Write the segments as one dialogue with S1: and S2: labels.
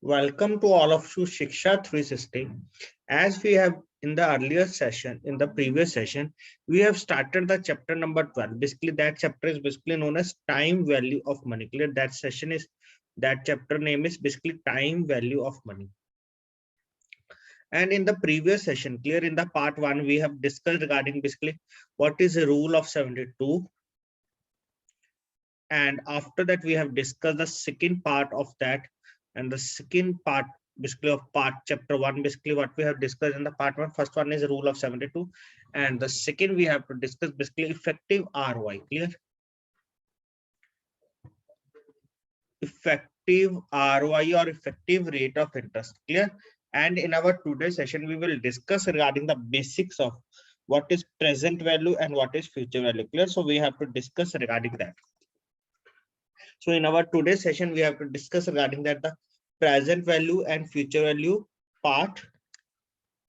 S1: Welcome to all of you Shiksha 360. As we have in the earlier session, in the previous session, we have started the chapter number 12. Basically, that chapter is basically known as time value of money. Clear? That session is, that chapter name is basically time value of money. And in the previous session, clear, in the part 1, we have discussed regarding basically what is the rule of 72. And after that, we have discussed the second part of that, and the second part basically of part chapter 1, basically what we have discussed in the part 1. First one is rule of 72, and the second we have to discuss basically effective ROI. Clear? Effective ROI or effective rate of interest. Clear? And in our today's session, we will discuss regarding the basics of what is present value and what is future value. Clear? So we have to discuss regarding that. So in our today's session, we have to discuss regarding that the present value and future value part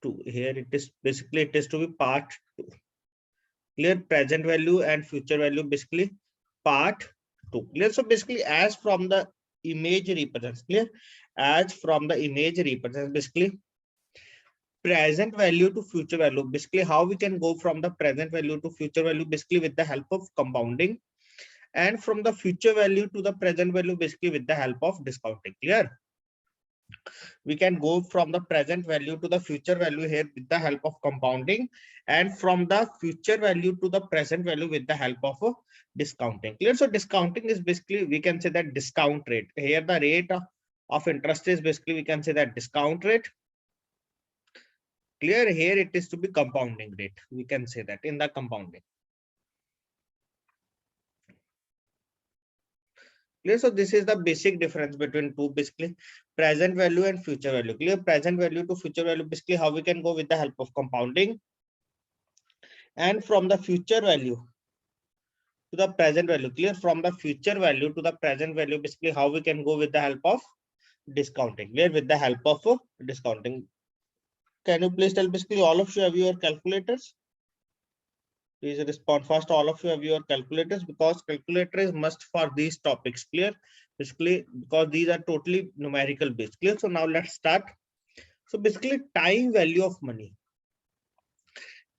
S1: 2. Here it is basically it is to be part 2. Clear? Present value and future value basically part 2. Clear? So basically as from the image represents, clear, as from the image represents basically present value to future value. Basically how we can go from the present value to future value basically with the help of compounding, and from the future value to the present value basically with the help of discounting. Clear? We can go from the present value to the future value here with the help of compounding, and from the future value to the present value with the help of discounting. Clear? So discounting is basically, we can say that discount rate. Here the rate of interest is basically, we can say that discount rate. Clear? Here it is to be compounding rate. We can say that in the compounding. Clear? So this is the basic difference between two, basically present value and future value. Clear? Present value to future value basically how we can go with the help of compounding, and from the future value to the present value. Clear? From the future value to the present value basically how we can go with the help of discounting. Clear? With the help of discounting. Can you please tell basically all of you have your calculators? Please respond fast. All of you have your calculators, because calculator is must for these topics. Clear? Basically because these are totally numerical based. Clear? So now let's start. So basically time value of money.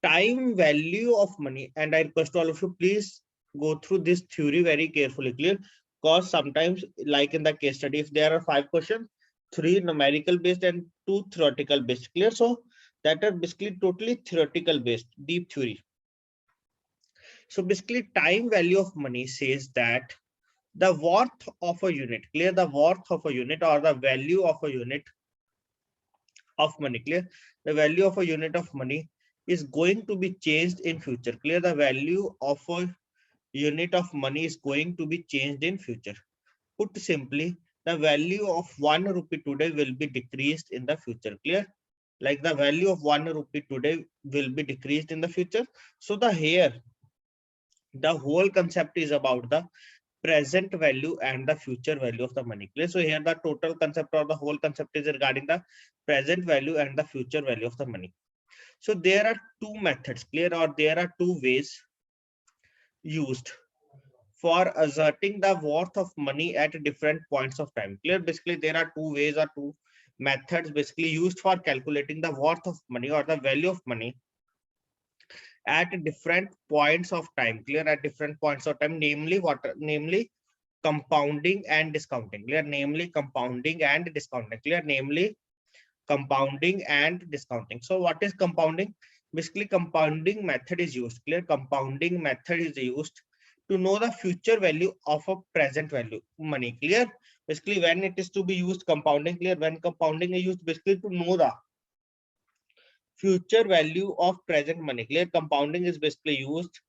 S1: Time value of money, and I request all of you please go through this theory very carefully. Clear? Because sometimes like in the case study, if there are 5 questions, 3 numerical based and 2 theoretical based. Clear? So that are basically totally theoretical based, deep theory. So basically time value of money says that the worth of a unit, clear, the worth of a unit or the value of a unit of money, clear, the value of a unit of money is going to be changed in future. Clear? The value of a unit of money is going to be changed in future. Put simply, the value of 1 rupee today will be decreased in the future. Clear? Like the value of 1 rupee today will be decreased in the future. So the here the whole concept is about the present value and the future value of the money. Clear? So here the total concept or the whole concept is regarding the present value and the future value of the money. So there are 2 methods, clear, or there are 2 ways used for asserting the worth of money at different points of time. Clear? Basically there are 2 ways or 2 methods basically used for calculating the worth of money or the value of money at different points of time. Clear? At different points of time, namely what? Namely compounding and discounting. Clear? Namely compounding and discounting. Clear? Namely compounding and discounting. So what is compounding? Basically compounding method is used. Clear? Compounding method is used to know the future value of a present value money. Clear? Basically when it is to be used compounding, clear, when compounding is used basically to know the future value of present money. Clear? Compounding is basically used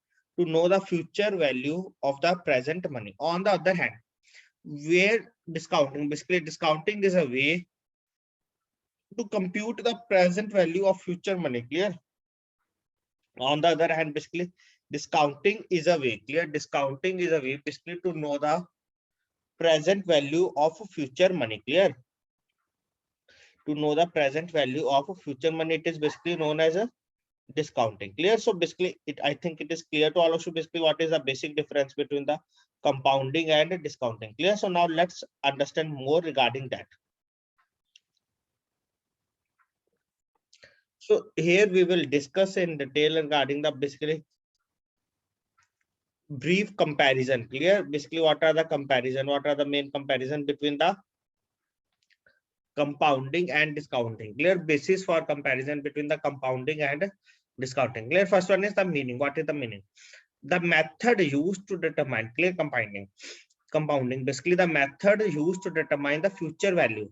S1: to know the future value of the present money. On the other hand, where discounting, basically discounting is a way to compute the present value of future money. Clear? On the other hand, basically discounting is a way, clear, discounting is a way basically to know the present value of future money. Clear? To know the present value of future money, it is basically known as a discounting. Clear? So basically I think it is clear to all of you basically what is the basic difference between the compounding and discounting. Clear? So now let's understand more regarding that. So here we will discuss in detail regarding the basically brief comparison. Clear? Basically, what are the comparison? What are the main comparison between the compounding and discounting? Clear? Basis for comparison between the compounding and discounting. Clear? First one is the meaning. What is the meaning? The method used to determine, clear, compounding. Basically, the method used to determine the future value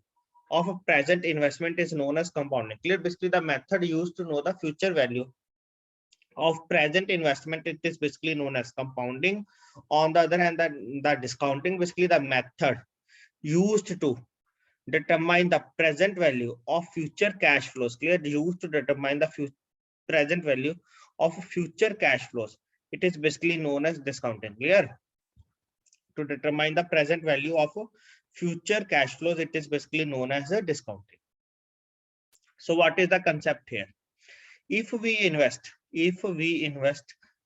S1: of a present investment is known as compounding. Clear? Basically, the method used to know the future value of present investment, it is basically known as compounding. On the other hand, the discounting, basically the method used to determine the present value of future cash flows. Clear? Used to determine the present value of future cash flows, it is basically known as discounting. Clear? To determine the present value of future cash flows, it is basically known as a discounting. So what is the concept here? If we invest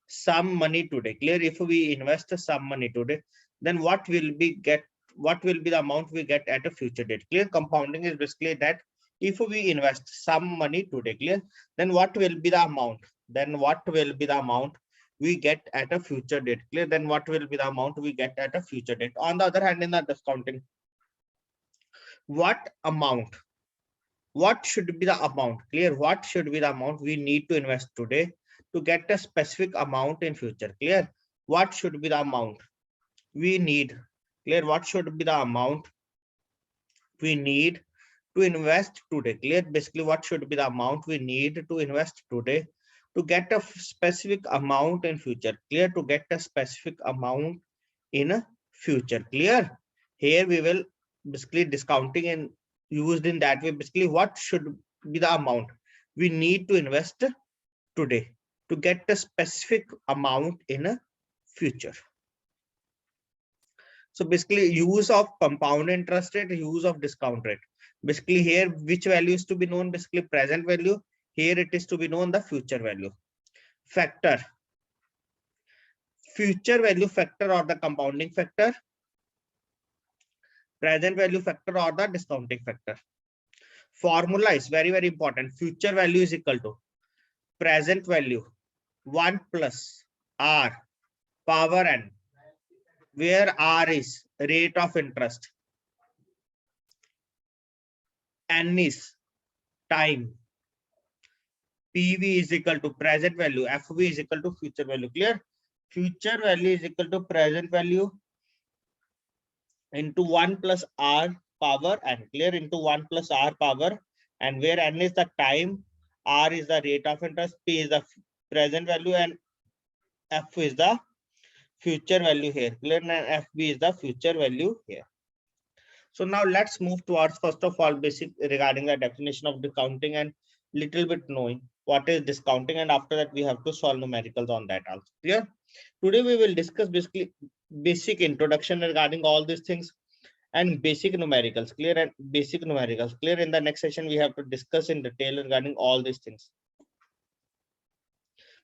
S1: some money today, clear, if we invest some money today, then what will be the amount we get at a future date? Clear? Compounding is basically that if we invest some money today, clear, then what will be the amount we get at a future date? Clear? Then what will be the amount we get at a future date? On the other hand, in the discounting, what should be the amount? Clear? What should be the amount we need to invest today to get a specific amount in future? Clear? What should be the amount we need? Clear? What should be the amount we need to invest today? Clear? Basically, what should be the amount we need to invest today to get a specific amount in future? Clear? To get a specific amount in a future. Clear? Here we will basically discounting and used in that way. Basically, what should be the amount we need to invest today to get a specific amount in a future? So basically, use of compound interest rate, use of discount rate. Basically here, which value is to be known? Basically present value. Here it is to be known the future value. Factor, future value factor or the compounding factor, present value factor or the discounting factor. Formula is very, very important. Future value is equal to present value 1 plus R power n, where R is rate of interest, n is time, PV is equal to present value, FV is equal to future value. Clear? Future value is equal to present value into 1 plus R power n. Clear? Into 1 plus R power, and where n is the time, R is the rate of interest, P is the present value, and F is the future value here. Clear? And FB is the future value here. So now let's move towards, first of all, basic regarding the definition of discounting and little bit knowing what is discounting, and after that we have to solve numericals on that also. Clear? Today we will discuss basically basic introduction regarding all these things and basic numericals. Clear? And basic numericals. Clear? In the next session we have to discuss in detail regarding all these things.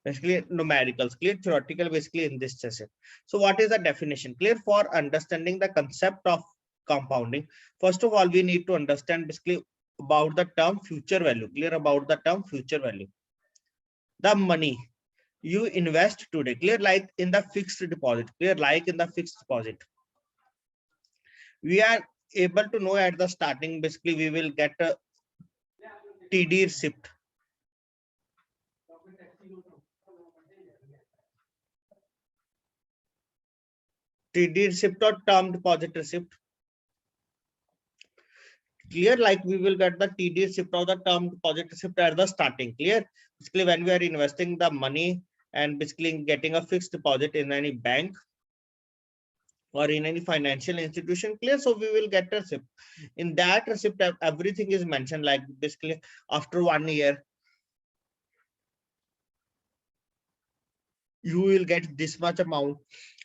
S1: Basically numericals. Clear? Theoretical basically in this session. So what is the definition? Clear? For understanding the concept of compounding, first of all we need to understand basically about the term future value. Clear? About the term future value. The money you invest today, clear, like in the fixed deposit, clear, like in the fixed deposit, we are able to know at the starting, basically we will get a TD receipt. TD receipt or term deposit receipt. Clear? Like we will get the TD receipt or the term deposit receipt at the starting. Clear? Basically when we are investing the money and basically getting a fixed deposit in any bank or in any financial institution. Clear? So we will get a receipt. In that receipt everything is mentioned, like basically after 1 year you will get this much amount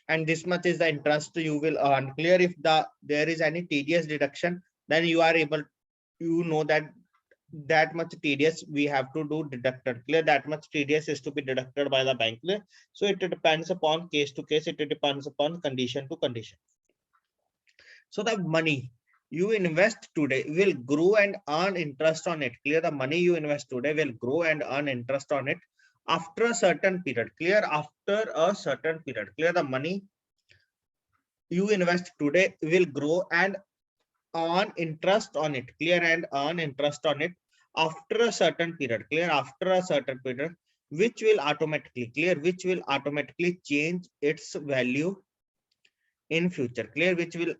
S1: and this much is the interest you will earn. Clear? If there is any TDS deduction, then you are able, you know that much TDS we have to do deducted. Clear? That much TDS is to be deducted by the bank. Clear? So it depends upon case to case, it depends upon condition to condition. So the money you invest today will grow and earn interest on it. Clear? The money you invest today will grow and earn interest on it after a certain period. Clear? After a certain period. Clear? The money you invest today will grow and earn interest on it. Clear? And earn interest on it after a certain period. Clear? After a certain period, which will automatically, clear, which will automatically change its value in future. Clear? Which will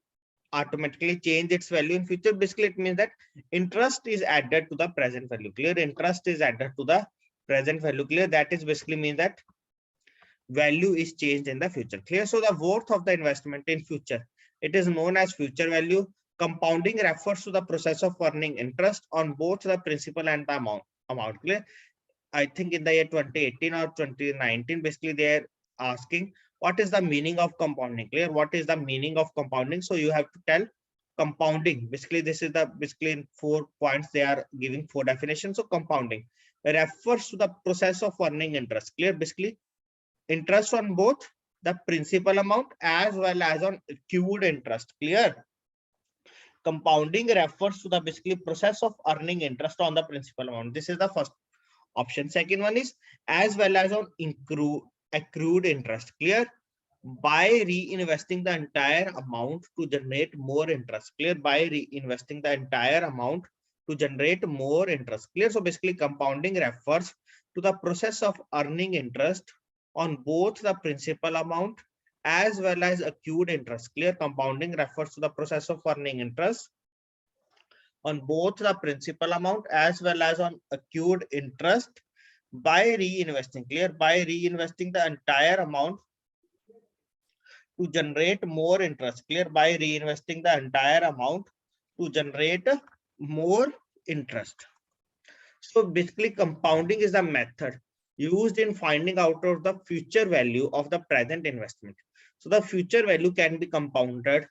S1: automatically change its value in future. Basically it means that interest is added to the present value. Clear? Interest is added to the present value. Clear? That is basically means that value is changed in the future. Clear? So the worth of the investment in future, it is known as future value. Compounding refers to the process of earning interest on both the principal and the amount. Clear? I think in the year 2018 or 2019, basically they are asking what is the meaning of compounding. Clear? What is the meaning of compounding? So you have to tell compounding. Basically this is the basically in 4 points they are giving 4 definitions. So compounding refers to the process of earning interest. Clear? Basically interest on both the principal amount as well as on accrued interest. Clear? Compounding refers to the basically process of earning interest on the principal amount. This is the first option. Second one is as well as on accrued interest. Clear? By reinvesting the entire amount to generate more interest. Clear? By reinvesting the entire amount to generate more interest. Clear? So basically compounding refers to the process of earning interest on both the principal amount as well as accrued interest. Clear? Compounding refers to the process of earning interest on both the principal amount as well as on accrued interest by reinvesting. Clear? By reinvesting the entire amount to generate more interest. Clear? By reinvesting the entire amount to generate more interest. So basically compounding is a method used in finding out of the future value of the present investment. So the future value can be computed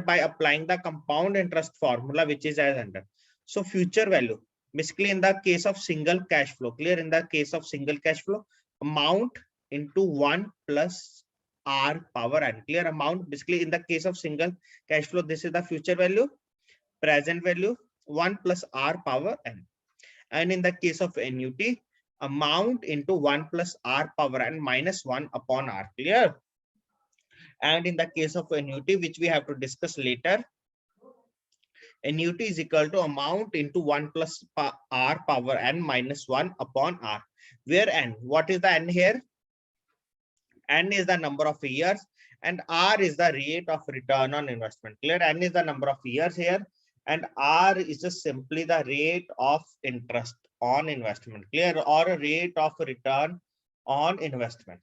S1: by applying the compound interest formula, which is as under. So future value, basically in the case of single cash flow. Clear? In the case of single cash flow, amount into 1 plus r power n. Clear? Amount basically in the case of single cash flow, this is the future value. Present value 1 plus r power n. And in the case of annuity, amount into 1 plus r power n minus 1 upon r. Clear? And in the case of annuity, which we have to discuss later, annuity is equal to amount into 1 plus r power n minus 1 upon r, where n, what is the n here? N is the number of years and r is the rate of return on investment. Clear? N is the number of years here and r is just simply the rate of interest on investment. Clear? Or a rate of return on investment.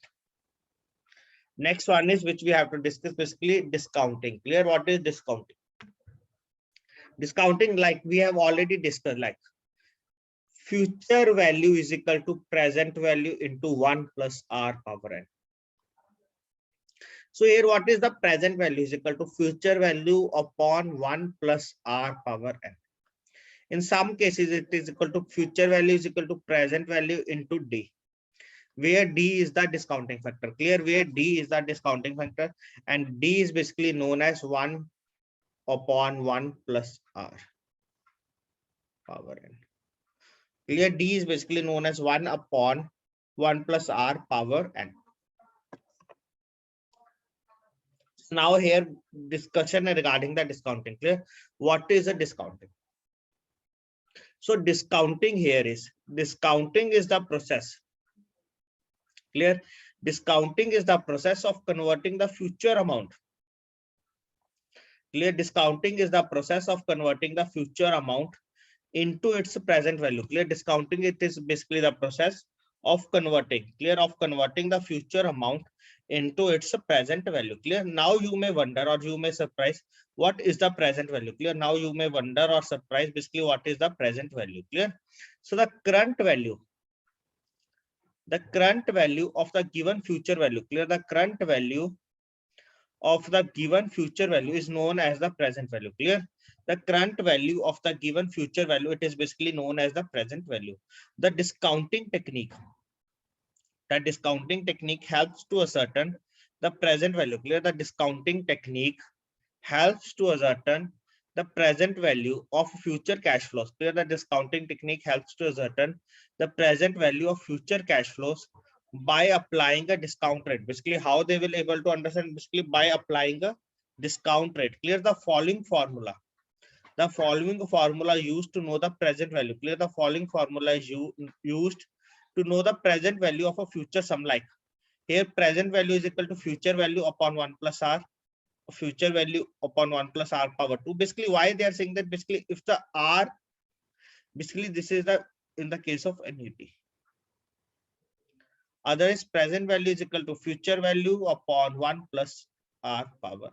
S1: Next one is which we have to discuss, basically discounting. Clear? What is discounting? Discounting, like we have already discussed, like future value is equal to present value into 1 plus r power n. So here what is the present value is equal to future value upon 1 plus r power n. In some cases it is equal to future value is equal to present value into d, where d is the discounting factor. Clear? Where d is the discounting factor and d is basically known as 1 upon 1 plus r power n. Clear? D is basically known as 1 upon 1 plus r power n. Now here discussion regarding the discounting. Clear? What is a discounting? So discounting here is, discounting is the process. Clear? Discounting is the process of converting the future amount. Clear? Discounting is the process of converting the future amount into its present value. Clear? Discounting, it is basically the process of converting, clear, of converting the future amount into its present value. Clear? Now you may wonder or you may surprise, what is the present value? Clear? Now you may wonder or surprise, basically what is the present value? Clear? So the current value of the given future value, clear, the current value of the given future value is known as the present value. Clear? The current value of the given future value, it is basically known as the present value. The discounting technique helps to ascertain the present value. Clear? The discounting technique helps to ascertain the present value of future cash flows. Clear, the discounting technique helps to ascertain the present value of future cash flows by applying a discount rate. Basically, how they will able to understand, basically by applying a discount rate. Clear, the following formula. The following formula used to know the present value. Clear, the following formula is used to know the present value of a future sum. Like here, present value is equal to future value upon 1 plus r, future value upon 1 plus r power 2. Basically, why they are saying that, basically if the r, basically this is the in the case of annuity. Otherwise, present value is equal to future value upon 1 plus r power.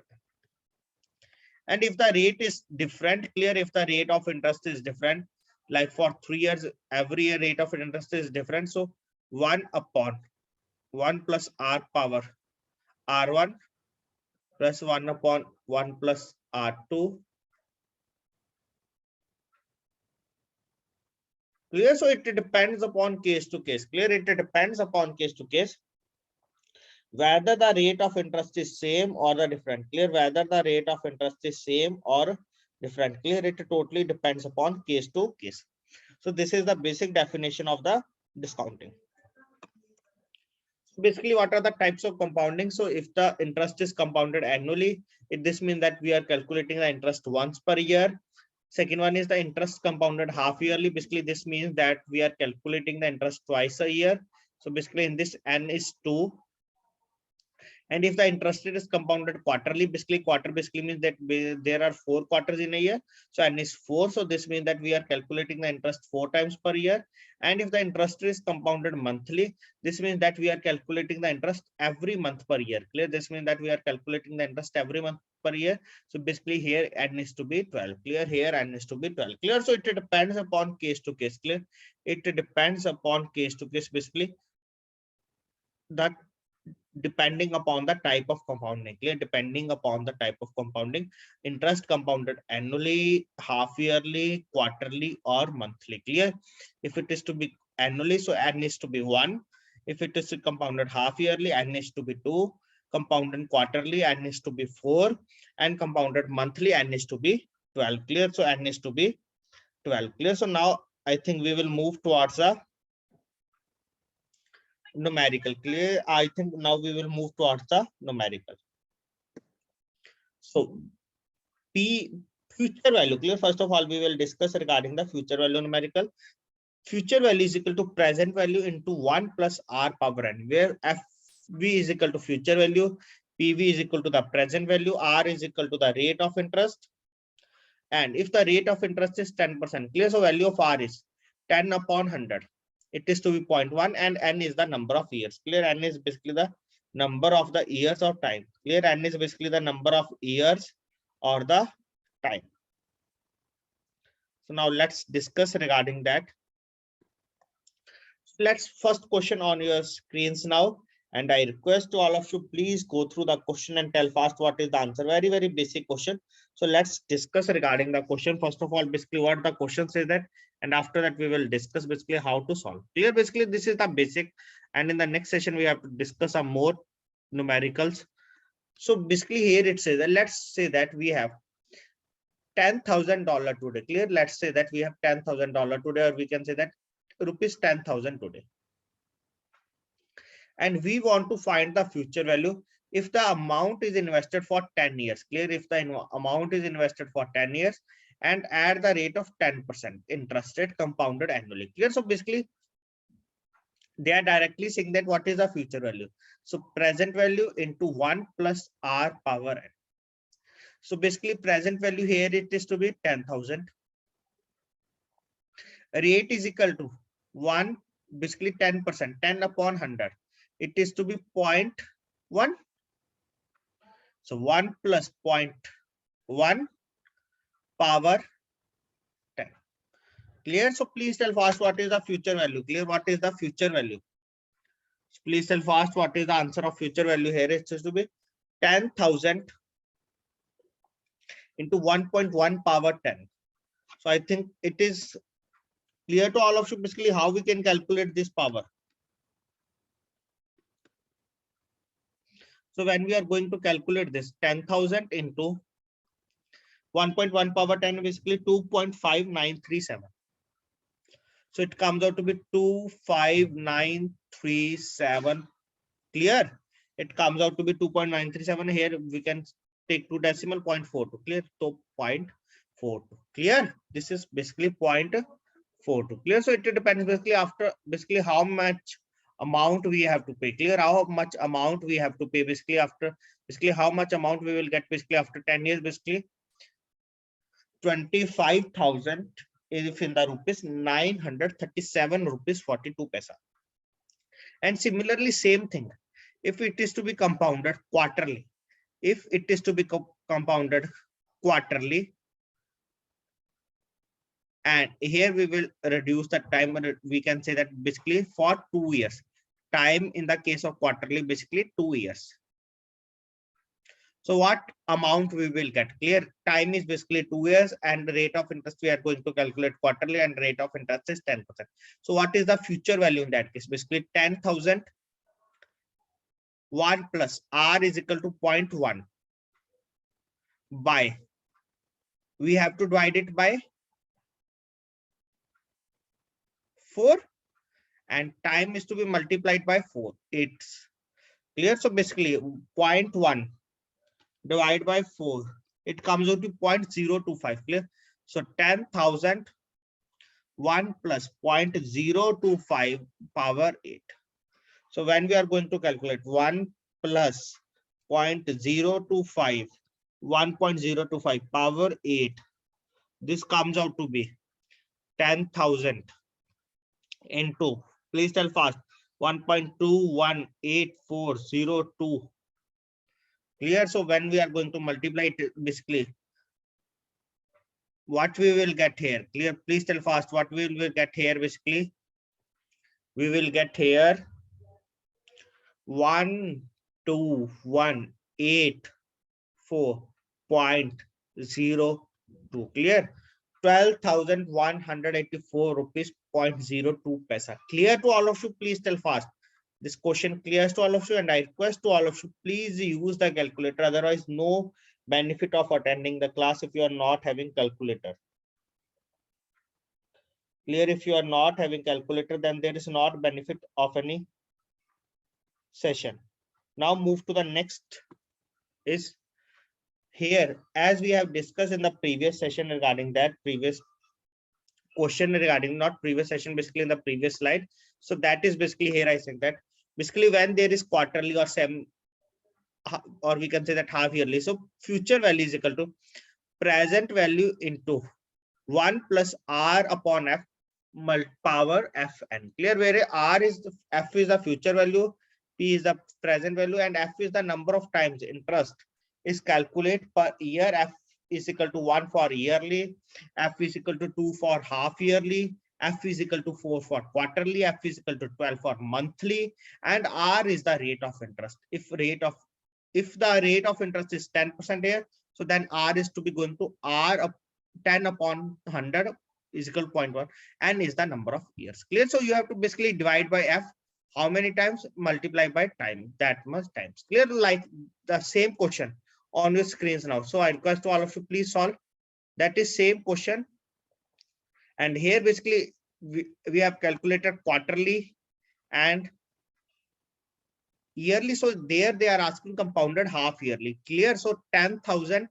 S1: And if the rate is different, clear, if the rate of interest is different, like for 3 years, every year rate of interest is different. So 1 upon 1 plus r power r1 plus 1 upon 1 plus r2. Clear, so it depends upon case to case. Clear, it depends upon case to case whether the rate of interest is same or the different. Clear, whether the rate of interest is same or different. Clear, it totally depends upon case to case. So this is the basic definition of the discounting. Basically, what are the types of compounding? So if the interest is compounded annually, this means that we are calculating the interest once per year. Second one is the interest compounded half yearly. Basically, this means that we are calculating the interest twice a year. So basically in this, n is 2. And if the interest rate is compounded quarterly, basically quarter basically means that there are 4 quarters in a year. So n is 4. So this means that we are calculating the interest 4 times per year. And if the interest rate is compounded monthly, this means that we are calculating the interest every month per year. Clear? This means that we are calculating the interest every month per year. So basically here n is to be 12. Clear? Here n is to be 12. Clear? So it depends upon case to case. Clear? It depends upon case to case. Basically, that depending upon the type of compounding. Clear? Depending upon the type of compounding, interest compounded annually, half yearly, quarterly, or monthly. Clear? If it is to be annually, so n is to be 1. If it is compounded half yearly, n is to be 2. Compounded quarterly, n is to be 4. And compounded monthly, n is to be 12. Clear? So n is to be 12. Clear? So now I think we will move towards a numerical. Clear? I think now we will move towards the numerical. So future value. Clear? First of all, we will discuss regarding the future value numerical. Future value is equal to present value into 1 plus r power n, where fv is equal to future value, pv is equal to the present value, r is equal to the rate of interest. And if the rate of interest is 10%, clear? So value of r is 10 upon 100. It is to be 0.1, and n is the number of years. Clear? N is basically the number of the years of time. Clear? N is basically the number of years or the time. So now let's discuss regarding that. Let's first question on your screens now, and I request to all of you, please go through the question and tell fast what is the answer. Very, very basic question. So let's discuss regarding the question. First of all, basically what the question says that, and after that we will discuss basically how to solve. Clear? Basically this is the basic, and in the next session we have to discuss some more numericals. So basically here it says that, let's say that we have $10,000 today. Clear? Let's say that we have $10,000 today, or we can say that rupees 10,000 today. And we want to find the future value if the amount is invested for 10 years. Clear? If the amount is invested for 10 years and at the rate of 10% interest rate compounded annually. Clear? So basically they are directly saying that what is the future value. So present value into 1 plus r power n. So basically present value here it is to be 10,000. Rate is equal to 1, basically 10%, 10 upon 100. It is to be 0.1. So 1 plus 0.1 power 10. Clear? So please tell fast what is the future value. Clear? What is the future value? So please tell fast what is the answer of future value here. It is to be 10,000 into 1.1 power 10. So I think it is clear to all of you basically how we can calculate this power. So when we are going to calculate this 10,000 into 1.1 power 10 basically 2.5937. So it comes out to be 25937. Clear? It comes out to be 2.937. Here we can take two decimal 0.42. Clear? So 0.42. Clear? This is basically 0.42. Clear? So it depends basically after basically how much amount we have to pay. Clear? How much amount we have to pay basically after basically how much amount we will get basically after 10 years basically 25,000 if in the rupees 937 rupees 42 paisa. And similarly same thing if it is to be compounded quarterly, if it is to be compounded quarterly, and here we will reduce the time, we can say that basically for 2 years. Time in the case of quarterly basically 2 years. So what amount we will get? Clear? Time is basically 2 years and the rate of interest we are going to calculate quarterly and rate of interest is 10%. So what is the future value in that case? Basically 10,000 1 plus R is equal to 0.1 by, we have to divide it by 4 and time is to be multiplied by 4. It's clear. So basically 0.1 divided by 4, it comes out to 0.025. Clear? So 10,000 1 plus 0.025 power 8. So when we are going to calculate 1 plus 0.025, 1.025 power 8, this comes out to be 10,000 into, please tell fast, 1.218402. Clear? So when we are going to multiply it, basically what we will get here? Clear? Please tell fast what we will get here. Basically we will get here 12,184.02. Clear? 12,184 rupees 0.02 paisa. Clear to all of you? Please tell fast. This question clears to all of you, and I request to all of you, please use the calculator. Otherwise, no benefit of attending the class if you are not having calculator. Clear? If you are not having calculator, then there is not benefit of any session. Now move to the next is here, as we have discussed in the previous session regarding that previous question regarding not previous session, basically in the previous slide. So that is basically here I said that basically when there is quarterly or or we can say that half yearly, so future value is equal to present value into 1 plus R upon F power Fn. Clear? Where R is the F is the future value, P is the present value, and F is the number of times interest is calculated per year. F is equal to 1 for yearly, F is equal to 2 for half yearly, F is equal to 4 for quarterly, F is equal to 12 for monthly, and R is the rate of interest. If the rate of interest is 10% here, so then R is to be going to R up 10 upon 100 is equal to 0.1 and is the number of years. Clear? So you have to basically divide by F. How many times? Multiply by time, that much times. Clear? Like the same question on your screens now. So I request to all of you, please solve. That is same question. And here basically we have calculated quarterly and yearly. So there they are asking compounded half yearly. Clear? So 10,000.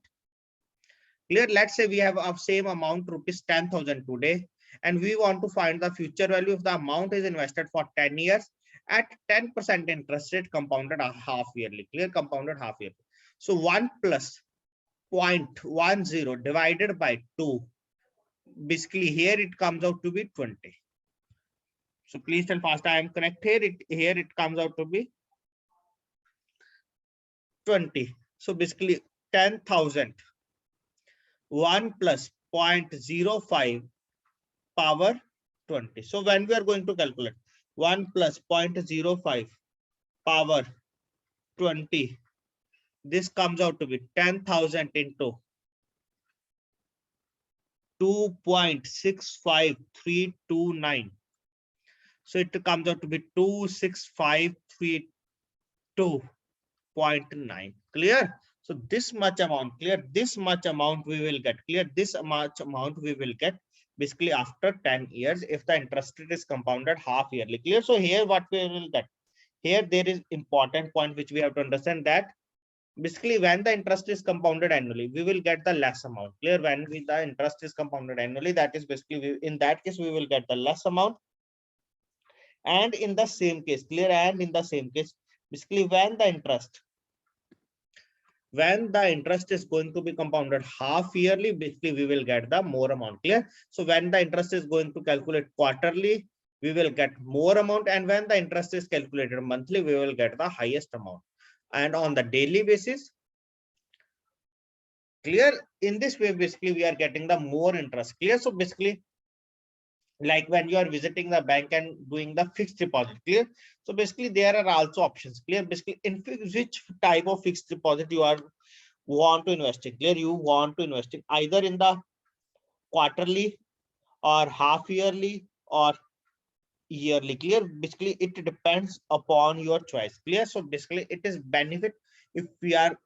S1: Clear? Let's say we have of same amount rupees 10,000 today, and we want to find the future value if the amount is invested for 10 years at 10% interest rate compounded half yearly. Clear? Compounded half yearly. So 1 plus 0.10 divided by 2. Basically here it comes out to be 20. So please tell fast I am correct here. Here it comes out to be 20. So basically 10,000 1 plus 0.05 power 20. So when we are going to calculate 1 plus 0.05 power 20, this comes out to be 10,000 into 2.65329. So it comes out to be 26532.9. Clear? So this much amount, clear, this much amount we will get, clear, this much amount we will get basically after 10 years if the interest rate is compounded half yearly, clear. So here what we will get, here there is important point which we have to understand, that basically when the interest is compounded annually we will get the less amount, clear. When the interest is compounded annually, that is basically in that case we will get the less amount. And in the same case, clear, and in the same case basically when the interest is going to be compounded half yearly, basically we will get the more amount, clear. So when the interest is going to calculate quarterly, we will get more amount, and when the interest is calculated monthly, we will get the highest amount. And on the daily basis, clear, in this way basically we are getting the more interest, clear. So basically like when you are visiting the bank and doing the fixed deposit, clear. So basically there are also options, clear. Basically in which type of fixed deposit you are want to invest in, clear. You want to invest in either in the quarterly or half yearly or yearly, clear. Basically it depends upon your choice, clear. So basically it is benefit if we are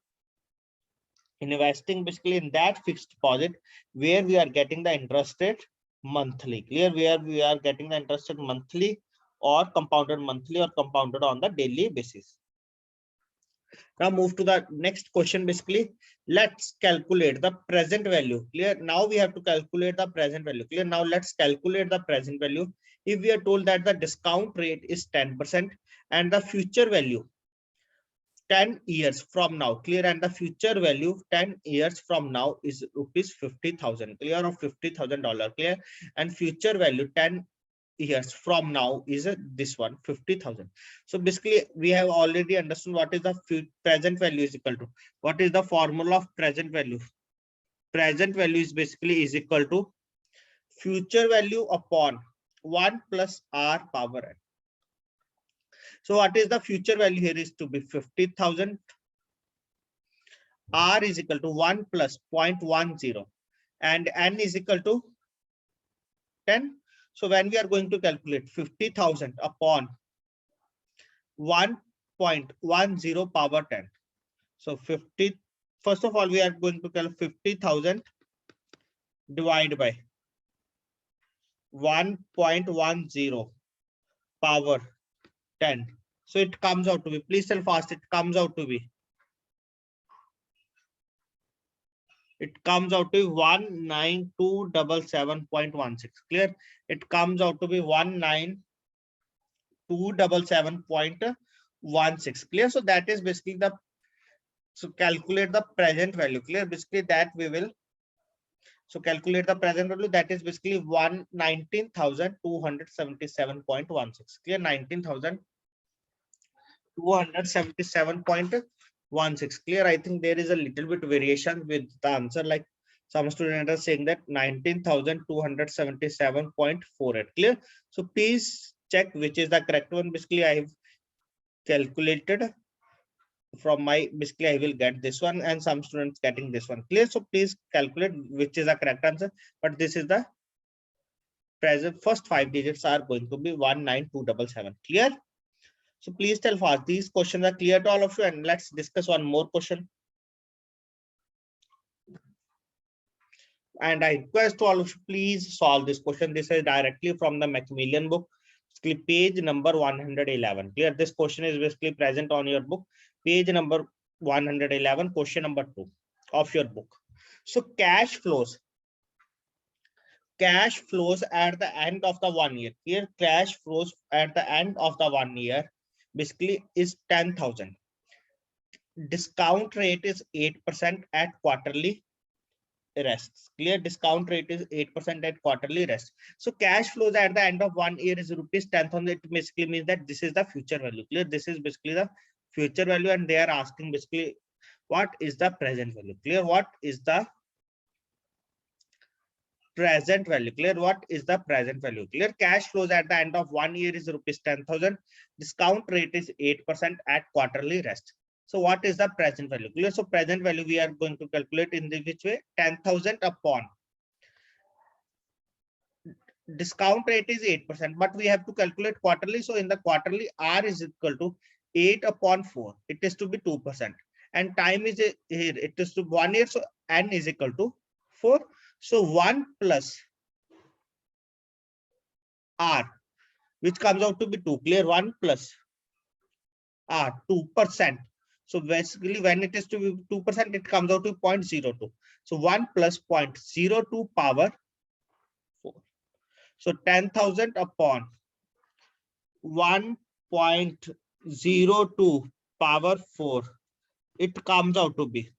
S1: investing basically in that fixed deposit where we are getting the interest rate monthly, clear, where we are getting the interest rate monthly or compounded monthly or compounded on the daily basis. Now move to the next question. Basically let's calculate the present value, clear. Now we have to calculate the present value, clear. Now let's calculate the present value. If we are told that the discount rate is 10% and the future value 10 years from now, clear, and the future value 10 years from now is rupees 50,000, clear, of $50,000, clear, and future value 10 years from now is this one 50,000. So basically we have already understood what is the present value is equal to. What is the formula of present value? Present value is basically is equal to future value upon 1 plus r power n. So what is the future value here is to be 50,000. R is equal to 1 plus 0.10 and n is equal to 10. So when we are going to calculate 50,000 upon 1.10 power 10. So 50, first of all, we are going to calculate 50,000 divided by 1.10 power 10. So it comes out to be, please tell fast, it comes out to be 19277.16, clear. It comes out to be 19277.16, clear. So that is basically the, so calculate the present value, clear. Basically that we will, so calculate the present value, that is basically 19,277.16, clear. 19,277.16, clear. I think there is a little bit variation with the answer, like some students are saying that 19,277.48, clear. So please check which is the correct one. Basically I have calculated from my, basically I will get this one and some students getting this one, clear. So please calculate which is the correct answer, but this is the present, first 5 digits are going to be 19277, clear. So please tell fast, these questions are clear to all of you, and let's discuss one more question. And I request to all of you, please solve this question. This is directly from the Macmillan book, page number 111, clear. This question is basically present on your book, page number 111, question number 2 of your book. So cash flows at the end of the 1 year, here cash flows at the end of the 1 year basically is 10,000. Discount rate is 8% at quarterly rests, clear. Discount rate is 8% at quarterly rest. So cash flows at the end of 1 year is rupees 10,000. It basically means that this is the future value, clear. This is basically the future value, and they are asking basically what is the present value, clear. What is the present value, clear. What is the present value, clear. Cash flows at the end of 1 year is rupees 10,000. Discount rate is 8% at quarterly rest. So what is the present value, clear. So present value we are going to calculate in the which way, 10,000 upon discount rate is 8%, but we have to calculate quarterly. So in the quarterly, R is equal to 8 upon 4, it is to be 2%, and time is here, it is to 1 year, so n is equal to 4. So 1 plus r, which comes out to be 2. Clear? 1 plus r, 2%. So basically when it is to be 2%, it comes out to 0.02. So 1 plus 0.02 power 4. So 10,000 upon 1.02 power 4, it comes out to be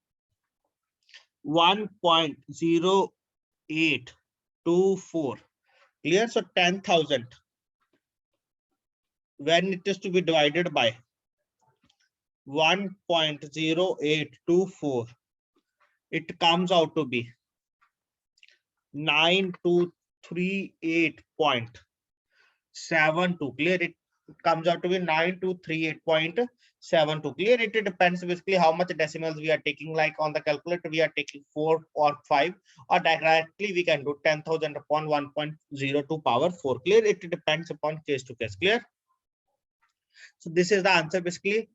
S1: 1.0824. Clear? So 10,000 when it is to be divided by 1.0824, it comes out to be 9238.72. Clear? It comes out to be 9238.72. Clear? It depends basically how much decimals we are taking. Like on the calculator, we are taking 4 or 5, or directly we can do 10,000 upon 1.02 power 4. Clear? It depends upon case to case. Clear? So this is the answer. Basically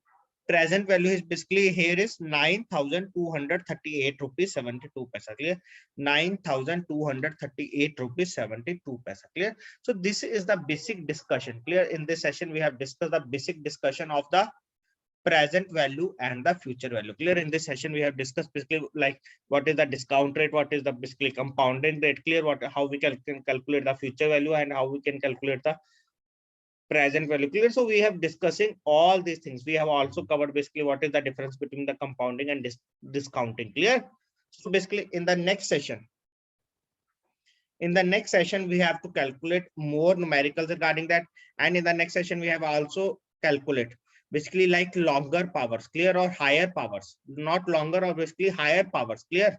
S1: present value is basically here is 9,238 rupees 72 paisa. Clear? 9,238 rupees 72 paisa. Clear? So this is the basic discussion. Clear? In this session we have discussed the basic discussion of the present value and the future value. Clear? In this session we have discussed basically like what is the discount rate, what is the basically compounding rate. Clear? What, how we can calculate the future value, and how we can calculate the present value. Clear? So we have discussing all these things. We have also covered basically what is the difference between the compounding and discounting. Clear? So basically in the next session, we have to calculate more numericals regarding that, and in the next session we have also calculate basically like longer powers. Clear? Or higher powers, not longer, or basically higher powers. Clear?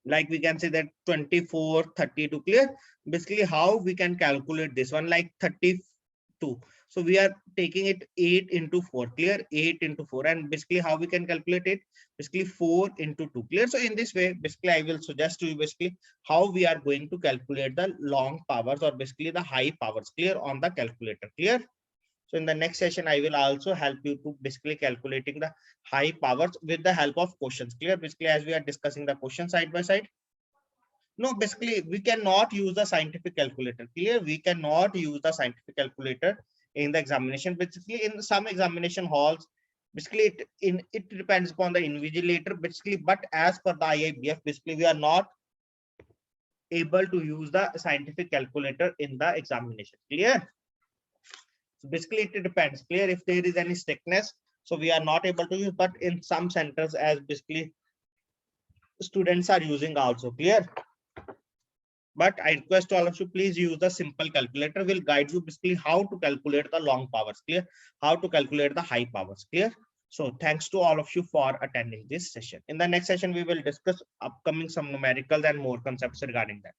S1: Like we can say that 24, 32. Clear? Basically how we can calculate this one, like 32. So we are taking it 8 into 4. Clear? 8 into 4. And basically how we can calculate it, basically 4 into 2. Clear? So in this way, basically I will suggest to you basically how we are going to calculate the long powers, or basically the high powers. Clear? On the calculator. Clear? So in the next session, I will also help you to basically calculating the high powers with the help of questions. Clear? Basically, as we are discussing the question side by side. No, basically, we cannot use the scientific calculator. Clear? We cannot use the scientific calculator in the examination. Basically, in some examination halls, basically it depends upon the invigilator. Basically, but as per the IIBF, basically we are not able to use the scientific calculator in the examination. Clear? So basically it depends. Clear? If there is any strictness, so we are not able to use, but in some centers as basically students are using also. Clear? But I request all of you, please use the simple calculator. Will guide you basically how to calculate the long powers. Clear? How to calculate the high powers. Clear? So thanks to all of you for attending this session. In the next session, we will discuss upcoming some numericals and more concepts regarding that.